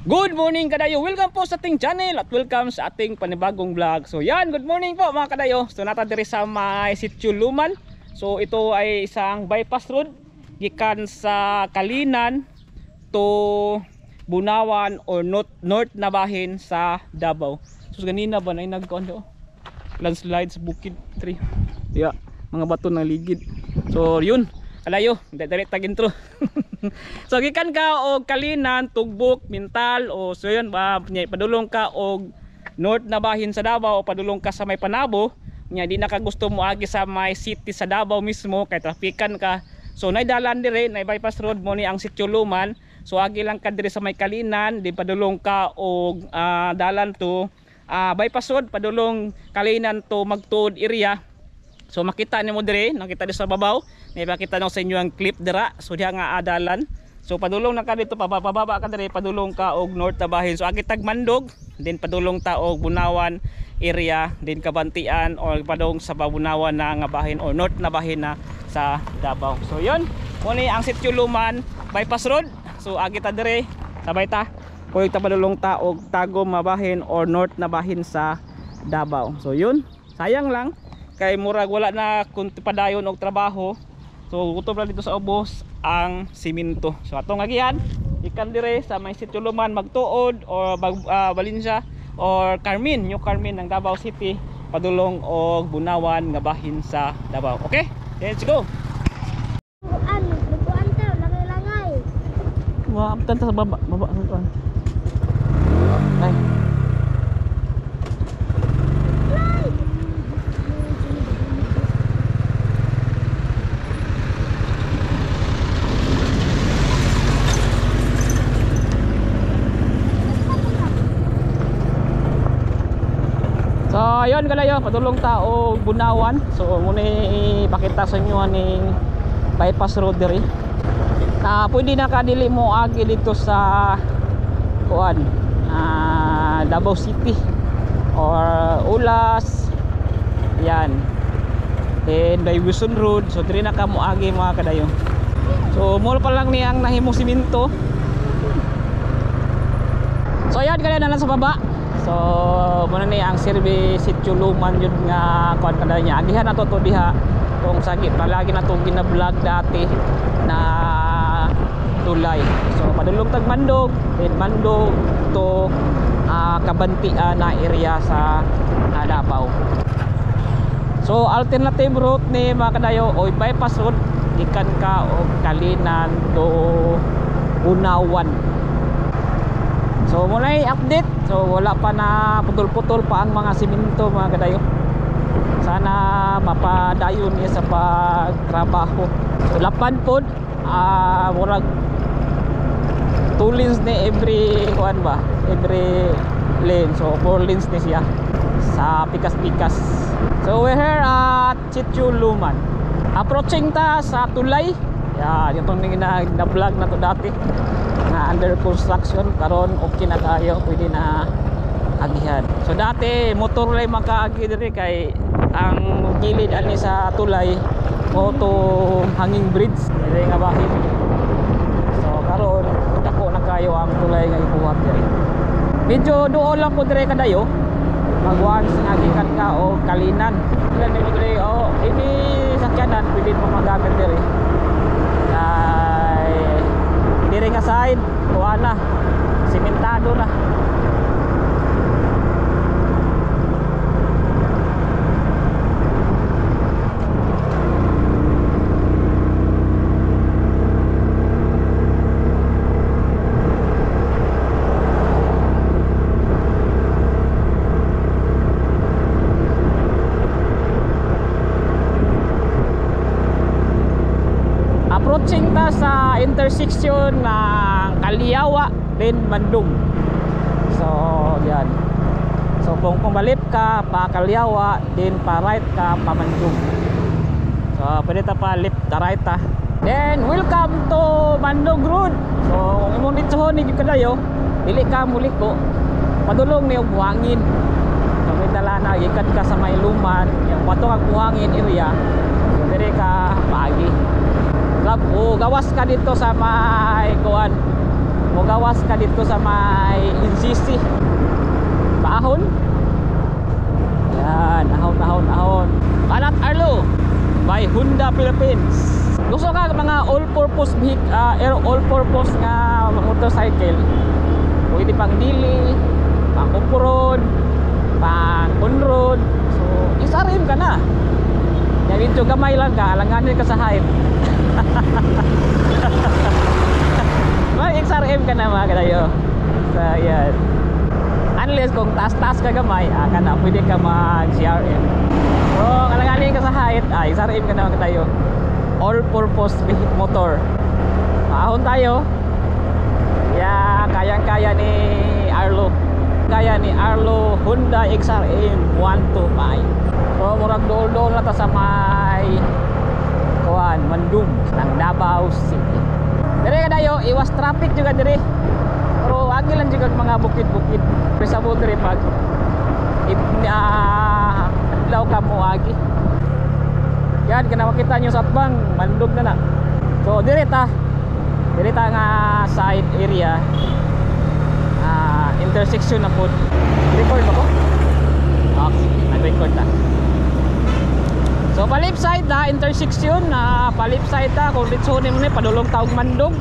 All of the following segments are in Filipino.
Good morning kadayo, welcome po sa ating channel at welcome sa ating panibagong vlog. So yan, good morning po mga kadayo. So nata diri sa may Sitio Luman. So ito ay isang bypass road gikan sa Kalinan to Bunawan or north na bahin sa Davao. So ganina ba na nagkuan do? Landslide sa bukid tree. Yeah, mga bato ng ligid. So yun, kadayo, direct tag intro. So gikan ka og Kalinan, Tugbok, Mintal o so yun ba padulong ka og north na bahin sa Davao o padulong ka sa may Panabo nya di na ka gusto mo agi sa may city sa Davao mismo kay trafikan ka. So nay dalan dire, nay bypass road mo ni ang Sitio Luman. So agi lang ka dire sa may Kalinan, di padulong ka og dalan to bypass road padulong Kalinan to magtuod area. So makita nimo dire, nakita di sa babaw, may pakita no sa inyo ang clip dira. So diha nga adalan. So padulong na ka dito pababa ka dire, padulong ka og north na bahin. So agi Tagmandog, then padulong ta og Bunawan area, din Kabantian or padung sa Bunawan na nga bahin or north na bahin na sa Davao. So yon, muni ang Sitio Luman bypass road. So agi ta dire, sabay ta. Kuy ta padulong ta og Tagum mabahin or north na bahin sa Davao. So yun, sayang lang kay murag wala na kun padayon og trabaho. So gutom lang dito sa ubos ang simento. So atong agihan ikan dire sa may Sitio Luman magtuod or Valencia or Carmen, New Carmen ng Davao City padulong og Bunawan nga bahin sa Davao. Okay? Let's go. Lupuan tayo, langay-langay. Wa abtan ta sa baba sa tuan. Ay. So ayun kalayo, padulong ta og Bunawan. So muna ipakita sa inyo aning bypass road diri. Na pwede na kadili mo agi dito sa kuan Davao City or Ulas. Yan. Then by Wilson Road. So diri na ka mo agi mga kadayo. So mall pa lang ni ang nahimong simento. So ayun kalayo na lang sa baba. So muna ni ang service Sitio Luman yun nga kuan kada niya agihan nato to diha kung sagip palagi na to gina-vlog dati na tulay. So padulong Tagmandog, then Mandog to Kabantian na area sa Davao. So alternative route ni mga kadayo o bypass road ikan ka og Kalinan to Bunawan. So muna update. So wala pa na putol-putol pa ang mga simento mga kadayo. Sana mapadayon niya sa pagtrabaho. So lapan pod murag 2 lanes ni every kuan ba? Every lane. So 4 lanes ni siya sa pikas-pikas. So we're here at Sitio Luman. Approaching ta sa tulay. Yan, itong na-vlog na to dati na under construction karon okay na tayo, pwede na agihan. So dati motor lay makaagi diri kay ang gilid ani sa tulay mo to hanging bridge diri nga bahin. So karon dako na kayo ang tulay nga ibuhat diri. Medyo duol lang po diri kadayo. Magwan sa agikan ka o Kalinan. Ilan diri o ini sakyanan pwede mo magamit diri. Diri nga side kuha na simentado na. Approaching ta sa intersection ng Kaliawa then Mandung. So yan. So kung balip ka pa Kaliawa then pa right ka pa Mandung. So pwede ta pa left ka right ta. Then welcome to Mandung Road. So kung imong ditohon ni kadayo dili ka muliko padulong ni og buhangin. So may dala na ikan ka sa may Luman yung pato ang buhangin area. So dire ka paagi. Gawas ka dito sa may kuan Mugawas ka dito sa may NCC Baahon. Yan, ahon. Kalat Arlo by Honda Philippines. Gusto ka mga all-purpose all-purpose nga motorcycle, pwede pang daily, pang off-road, pang on-road. So isarim ka na. Yan, medyo gamay lang ka, alanganin ka sa height. Mag-XRM ka na mga kadayo. So yan, unless kung taas-taas ka gamay, ka na pwede ka mag-CRM. So alanganin ka sa height, XRM ka na mga kadayo. All-purpose motor. Ahon tayo. Yeah, kayang-kaya ni Arlo. Kaya ni Arlo Honda XRM 125. So murag dool-dool na ta sa may kuan Mandum ng Davao City. Dire kadayo, iwas traffic juga dire. Pero agi lang juga mga bukid-bukid. Sa mo dire pag adlaw ka mo agi. Yan, kaya makita nyo sa atbang, Mandog na na. So, direta nga side area, intersection na po. Record ba ko? Okay, nag-record na. So, palip side na, intersection na, palip side na, kung ditsunin mo na, padulong taog Mandog.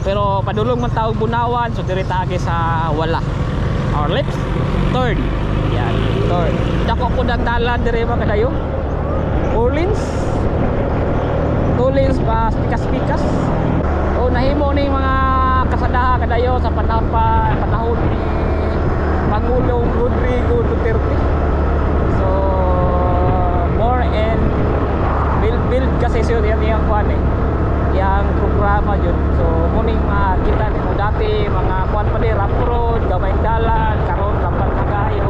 Pero, padulong man taog Bunawan, so direta agi sa wala. Or left, turn. Yan, turn. Dako ko nagdalan, dire mga kadayo. 4 lanes, 2 lanes pa pikas-pikas. O nahimo ning mga kasadaha kadayo sa panahon ni Pangulong Rodrigo Duterte. So more and build kasi siya yang kuan yang programa jud. So muning kita nimo dati mga kuan pa di rough road, gamay dalan, karon lapan na kayo.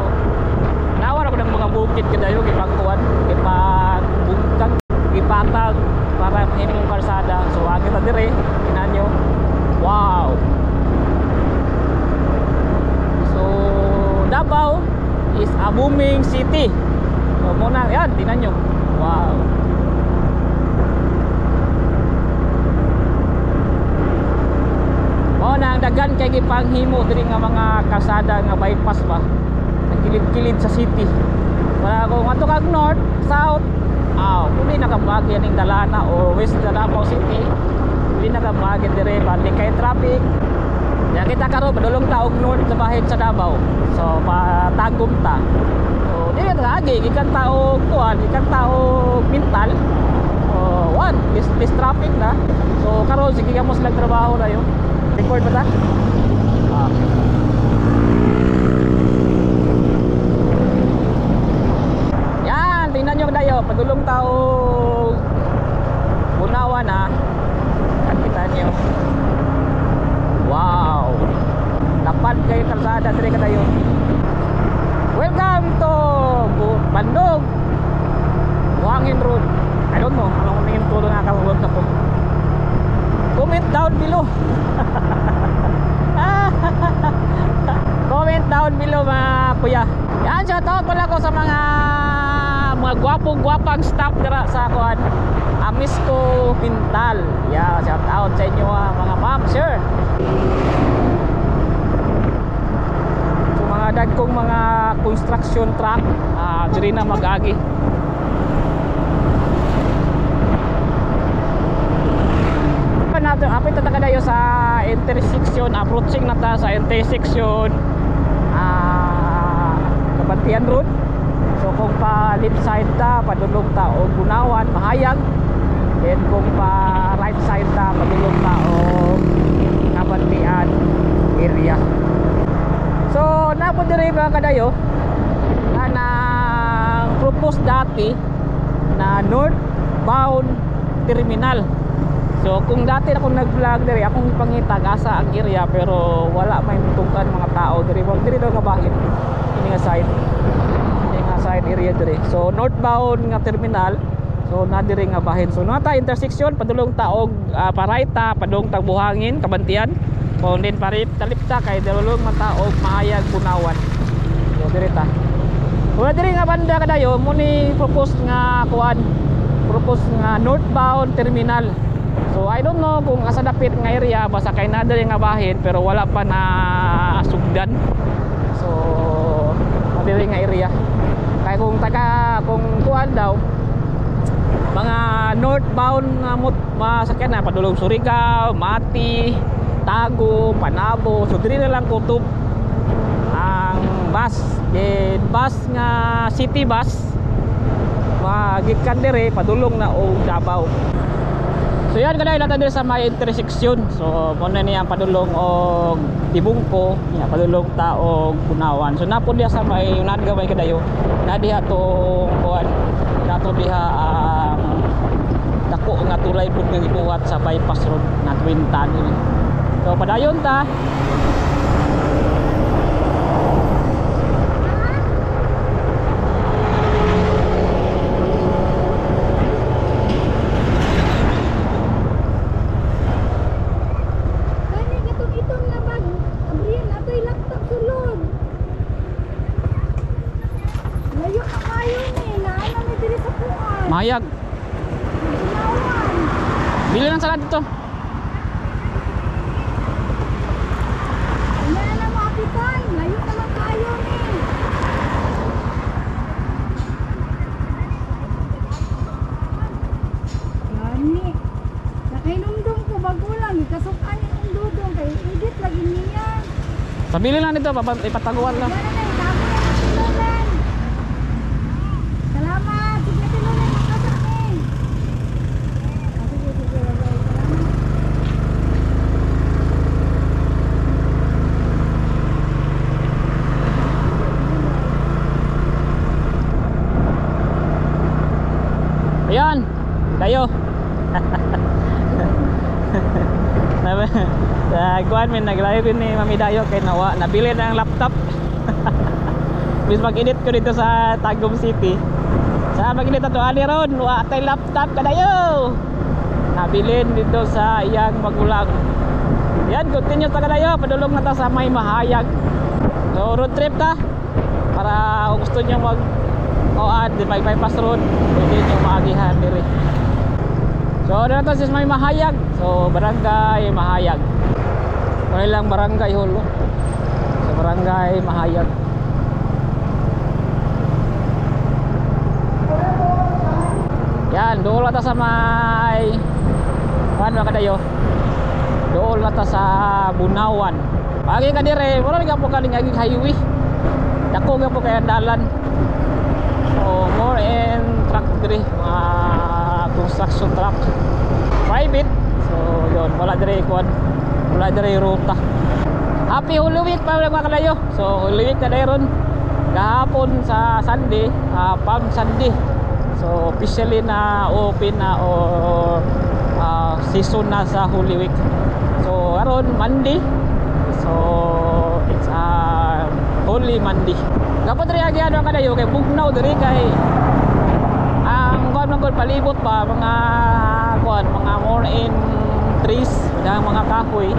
Nawara ko ng mga bukid kadayo gipagkuan, gipagbuntag, gipatag para mahimong kalsada. So agi ta dire, tinan nyo. Wow. So Davao is a booming city. So muna yan, tinan nyo. Wow. Nang dagan kay gipanghimo diri nga mga kalsada nga bypass ba nagkilid-kilid sa city. Para kung ato kag north, south, kung nakabagi ning Dalana o west sa Davao City, hindi nakabagi dire bandi kay traffic. Ya kita karon padulong taog north sa bahid sa Davao. So patagom ta. So dili ta agi gikan taog kuan, gikan taog Mintal. This traffic na. So karon sige ka mo sila trabaho na yo. Record ba ta? Yan, tingnan nyo dayo, padulong tao Bunawan na. Kita nyo. Wow. Dapat kayo kalsada diri ka tayo. Welcome to Mandog Buhangin Road. I don't know anong name to na kalulog na to. Comment down below. Comment down below mga kuya. Yan, shoutout pala ko sa mga gwapong-gwapang staff dira sa kuan Amisco Pintal. Yeah, shoutout sa inyo mga ma'am, sir. So mga dagkong mga construction truck diri na mag-agi. Apit na tagadayo sa intersection, approaching na ta sa intersection Kabantian Road. So kung pa left side ta, padulong ta o Bunawan, Mahayag. Then kung pa right side ta, padulong ta o Kabantian area. So napo diri mga kadayo nang propose dati na northbound terminal. So kung dati akong nag-vlog diri, akong ipangita asa ang area pero wala may tukan mga tao diri. Wag diri daw nga bahin. Ini nga side. Ini nga side area diri. So northbound nga terminal. So na diri nga bahin. So nata intersection padulong taog paraita, padung tag Buhangin, Kabantian. So din parit talipta kay dalulong man taog Mahayag, Bunawan. So diri ta. Wala diri nga banda kadayo mo ni propose nga kuan. Propose nga northbound terminal. So I don't know kung asa dapit nga area, basta kay na diri nga bahin pero wala pa na sugdan. So diri nga area. Kaya kung kuan daw mga northbound na masakyan na padulong Surigao, Mati, Tago, Panabo, so diri na lang kutob ang bus. Then bus nga city bus magikan dire padulong na og Davao. So yan kada ilata dire sa may intersection. So mo na niya padulong og Tibungko, ya padulong ta og Bunawan. So napod diha sa may unad gamay kadayo. Na diha to kuan nato diha ang dako nga tulay pud nga gibuhat sa bypass road na Twintan. So padayon ta. Mahayag. Bili ng salad dito. Wala na mapitan. Layo naman tayo eh. Gani. Nakainumdum ko bago lang. Ikasukan yung dudong. Kaya edit lagi niya. Pabili lang dito, ipataguan lang. Yan na, itago na ng tinulan. Salamat. Sige tinulan ang kasak eh. Sige, salamat. Ayan, kayo. Kuan min naglayo din ni Mami Dayo kay nawa nabili na ang laptop. Bis mag-edit ko dito sa Tagum City. Sa mag-edit ato ali ron, wa tay laptop kadayo. Nabilin dito sa iyang magulang. Yan, continue ta kadayo, padulong na ta sa may Mahayag. So road trip ta para kung gusto niyo mag di may bypass road, pwede niyo maagihan diri. So dito sa may Mahayag. So barangay Mahayag. Wala lang barangay holo. Sa barangay Mahayag. Yan, doon lata sa may paano ka dayo? Doon lata sa Bunawan. Pagi ka dire, wala nga po kaling aging highway. Dako nga po kaya dalan. So more in truck dire, construction truck. Private. So yun, wala dire kuan. Wala dire ruta. Happy Holy Week pa mga kadayo. So Holy Week na dayron. Kahapon sa Sunday, Palm Sunday. So officially na open na or season na sa Holy Week. So aron Monday. So it's Holy Monday. Kapag rin agi ano kadayo kay bugnaw diri kay ang kuan man palibot pa mga kuan mga more in trees dang mga kahoy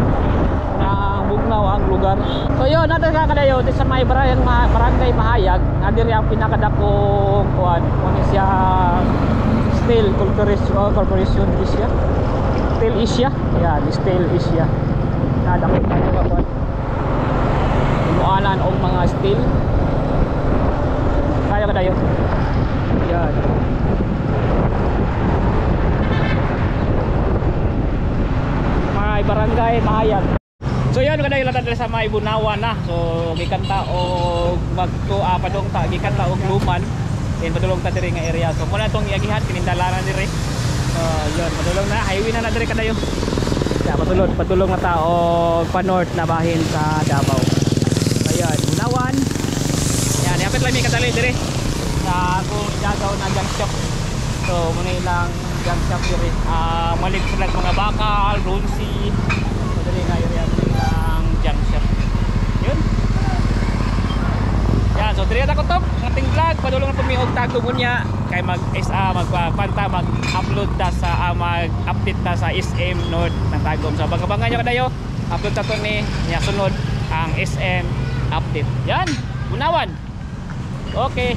na bugnaw ang lugar. So yun natin kakadayo sa may barangay Mahayag na diri ang pinakadakong kuan kuno siya Steel Corporation Asia. Steel Asia. Yeah, Steel Asia. Nadako tayo ka kuan. Imuanan og mga steel. Kaya kadayo. Yan. May barangay Mahayag. So yun kadayo lang sa may Bunawan na. So gikanta og padung ta gikanta og Luman. Then padulong ta diri nga area. So muna tong iagihan kinindalaran diri. So yun padulong na highway na diri kadayo. Ya padulong na ta og pa north na bahin sa Davao. Ayan, Bunawan. Yan, yapit lang mi kadali diri. Sa ako Davao na junk shop. So muna ilang junk shop diri. Malit sila mga bakal, runsi. So diri nga area ilang junk shop. Yun. Yan, so diri ta ko top ating vlog padulong na pumiog Tagum unya kay mag-upload ta sa mag-update ta sa SM North ng Tagum. So abangan nyo kadayo. Upload ta to ni sunod ang SM update. Yan, Bunawan. Okay.